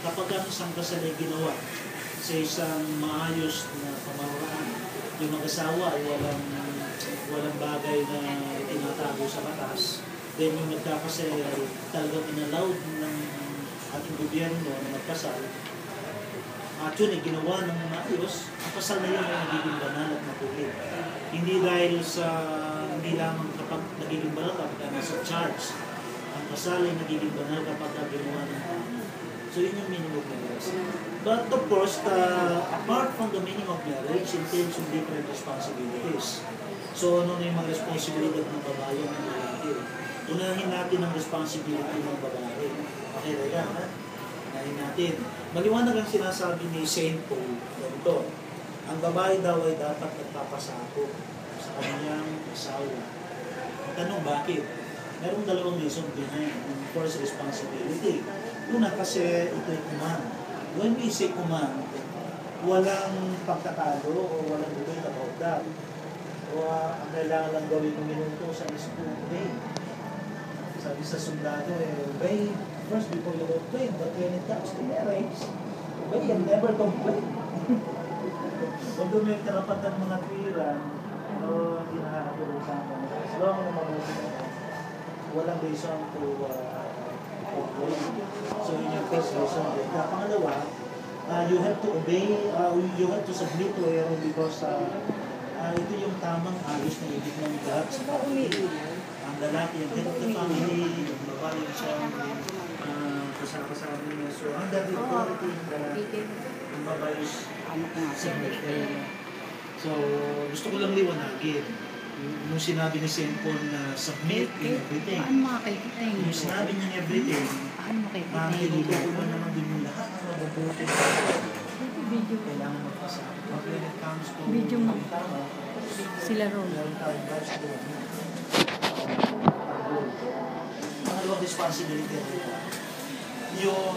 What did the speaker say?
kapag ang isang kasal ay ginawa sa isang maayos na pamamaraan, yung mag-asawa ay walang bagay na tinatago sa batas, then yung nagkakasal ay talagang inallowed ng ating gobyerno na magkasal, at yun ay ginawa ng maayos, ang kasal na yun ay nagiging banal at matuloy. Hindi dahil sa, hindi lamang kapag nagiging banal kapag nasa church, ang kasal ay nagiging banal kapag ginawa ng tama. So yun yung meaning of marriage. But of course, apart from the meaning of marriage, entails some different responsibilities. So ano na yung mga responsibilidad ng babae at ng lalaki? Unahin natin ang responsibility ng babae. Okay, Rega, ha? Unahin natin. Maliwanag ang sinasabi ni Saint Paul ganito. Ang babae daw ay dapat nagpapasako sa kanyang asawa. Ang tanong, bakit? Merong dalawang reason behind ang first responsibility. Una kasi ito'y command. When we say command, walang pagtatalo o walang debate about that. O ang kailangan lang gawin ng minuto sa is to obey. Sabi sa sundalo, obey first before you complain. But when it comes to marriage, obey and never complain. Although may karapatan mga twiran, hindi nakakatulong sa akin. As long as mabuti na walang reason to so in your first reason, pangalawa, you have to obey, you have to submit to Aaron because ito yung tamang ayos na ibig ng God sa pamilya. Ang lalaki, ang head of the family, yung babae siya, kasama niya. So, ang dati authority ng babae is submit. So, gusto ko lang liwanagin. Nung sinabi ni St. Paul na submit in everything. Nung sinabi niya everything, tinutukulan naman din yung lahat ng mabubuti. Kailangan magpasama. But when it comes to tama, sila ron. Pangalawang responsibility yung